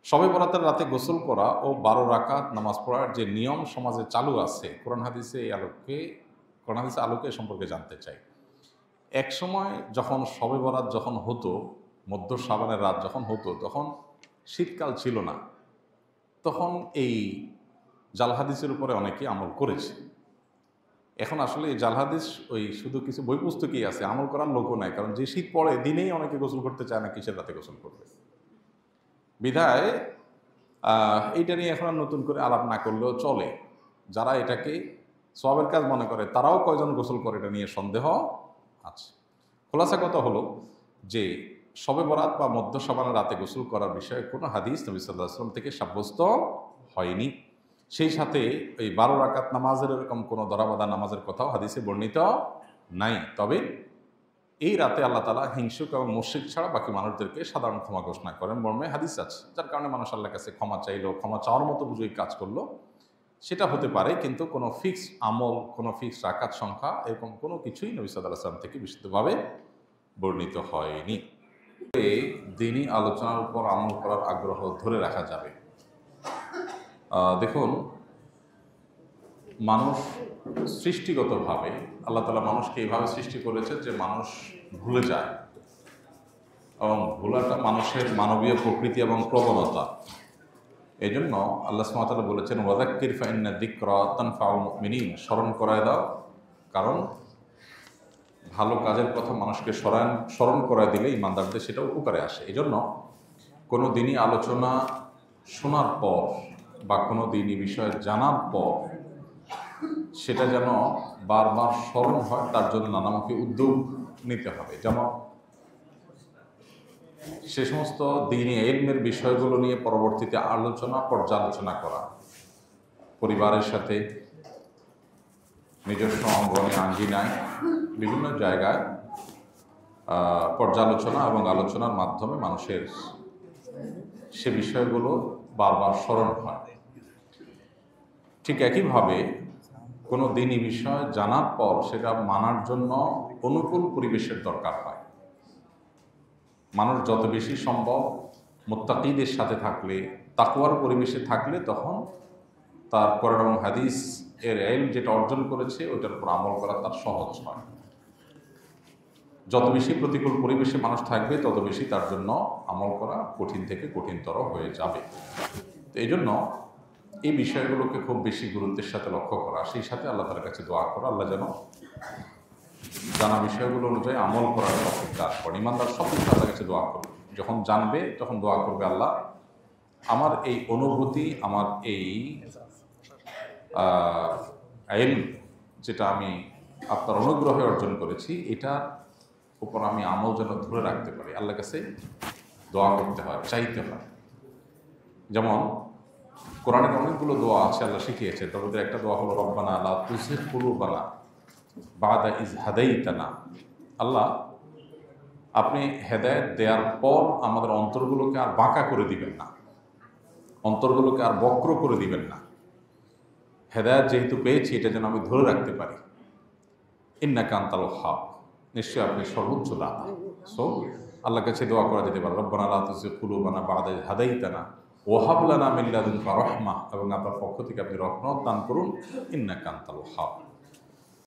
শবে বরাতের রাতে গোসল করা ও 12 রাকাত নামাজ পড়ার যে নিয়ম সমাজে চালু আছে কোরআন হাদিসে আলোকে এ সম্পর্কে জানতে চাই। এক সময় যখন শবে বরাত যখন হতো, মধ্য শাবানের রাত যখন হতো, তখন শীতকাল ছিল না। তখন এই জাল হাদিসের উপরে অনেকে আমল করেছে। এখন আসলে এই জাল হাদিস ওই শুধু কিছু বই পুস্তকেই আছে, আমল করার লোকও নাই। কারণ যে শীত পড়ে দিনেই অনেকে গোসল করতে চায় না, কিসের রাতে গোসল করবে। বিধায় এইটা নিয়ে এখন আর নতুন করে আলাপ না করলেও চলে। যারা এটাকে সওয়াবের কাজ মনে করে তারাও কয়জন গোসল করে এটা নিয়ে সন্দেহ আছে। খোলাসা কথা হলো যে শবে বরাত বা মধ্য শাবানের রাতে গোসল করার বিষয়ে কোনো হাদিস নবী সাল্লাল্লাহু আলাইহি ওয়াসাল্লাম থেকে সাব্যস্ত হয়নি। সেই সাথে এই 12 রাকাত নামাজের এরকম কোনো ধরাবাঁধা নামাজের কথাও হাদিসে বর্ণিত নাই। তবে এই রাতে আল্লাহ তাআলা হিংসুক এবং মুশরিক ছাড়া বাকি মানুষদেরকে সাধারণ ক্ষমা ঘোষণা করেন মর্মে হাদিস আছে, যার কারণে মানুষ আল্লাহর কাছে ক্ষমা চাইলো, ক্ষমা চাওয়ার মতো বুঝেই কাজ করলো, সেটা হতে পারে। কিন্তু কোনো ফিক্সড আমল, কোনো ফিক্সড রাকাত সংখ্যা এরকম কোনো কিছুই নবী সাল্লাল্লাহু আলাইহি ওয়াসাল্লাম থেকে বিশুদ্ধভাবে বর্ণিত হয়নি। দিনই আলোচনার উপর আমল করার আগ্রহ ধরে রাখা যাবে। দেখুন, মানুষ সৃষ্টিগতভাবে আল্লাহ তাআলা মানুষকে এইভাবে সৃষ্টি করেছে যে মানুষ ভুলে যায়, এবং ভুলাটা মানুষের মানবীয় প্রকৃতি এবং প্রবণতা। এই জন্য আল্লাহ সুবহানাহু ওয়া তাআলা বলেছেন, ওয়াযাক্কির ফাইন্না যিকরা তানফাউল মুমিনিন, স্মরণ করায় দাও, কারণ ভালো কাজের কথা মানুষকে স্মরণ করায় দিলে ইমানদারদের সেটা উপকারে আসে। এই জন্য কোনো দিনই আলোচনা শোনার পর বা কোনো দিনই বিষয় জানার পর সেটা যেন বারবার স্মরণ হয়, তার জন্য নানামুখী উদ্যোগ নিতে হবে। যেমন সে সমস্ত দ্বীনি ইলমের বিষয়গুলো নিয়ে পরবর্তীতে পর্যালোচনা করা, পরিবারের সাথে, নিজস্ব অঙ্গনে, আঙ্গিনায়, বিভিন্ন জায়গায় পর্যালোচনা এবং আলোচনার মাধ্যমে মানুষের সে বিষয়গুলো বারবার স্মরণ হয়। ঠিক একইভাবে কোনো দ্বীনি বিষয় জানার পর সেটা মানার জন্য অনুকূল পরিবেশের দরকার হয়। মানুষ যত বেশি সম্ভব মুত্তাকিদের সাথে থাকলে, তাকওয়ার পরিবেশে থাকলে, তখন তার কোরআন এবং হাদিস এর ইলম যেটা অর্জন করেছে ওইটার উপর আমল করা তার সহজ হয়। যত বেশি প্রতিকূল পরিবেশে মানুষ থাকবে তত বেশি তার জন্য আমল করা কঠিন থেকে কঠিনতর হয়ে যাবে। তো এই জন্য এই বিষয়গুলোকে খুব বেশি গুরুত্বের সাথে লক্ষ্য করা, সেই সাথে আল্লাহ তাআলার কাছে দোয়া করা, আল্লাহ যেন জানা বিষয়গুলো অনুযায়ী আমল করার তৌফিক দান করেন। ইমানদার সব কিছু আল্লাহর কাছে দোয়া করবে, যখন জানবে তখন দোয়া করবে, আল্লাহ আমার এই অনুভূতি, আমার এই ইলম যেটা আমি আপনার অনুগ্রহে অর্জন করেছি, এটার উপর আমি আমল যেন ধরে রাখতে পারি। আল্লাহর কাছে দোয়া করতে হয়, চাইতে হয়। যেমন কোরআনের অনেকগুলো দোয়া আছে, আল্লাহ শিখিয়েছে। তার মধ্যে একটা দোয়া হলো, রব্বানা লা তুযিগ কুলুবানা বাদা ইয হাদাইতানা। আল্লাহ, আপনি হেদায়েত দেওয়ার পর আমাদের অন্তরগুলোকে আর বাঁকা করে দিবেন না, অন্তরগুলোকে আর বক্র করে দিবেন না। হেদায়েত যেহেতু পেয়েছি, এটা যেন আমি ধরে রাখতে পারি। ইন্নাকা আনতাল ওয়াহ্হাব, নিশ্চয়ই আপনি সর্বোচ্চ দাতা। সো আল্লাহর কাছে দোয়া করা যেতে পারে, রব্বানা লা তুযিগ কুলুবানা বাদা ইয হাদাইতানা ওয়া হাব লানা মিন লাদুনকা রাহমা, এবং আপনার পক্ষ থেকে আপনি রহমত দান করুন, ইন্নাকা আনতাল ওয়াহ্হাব।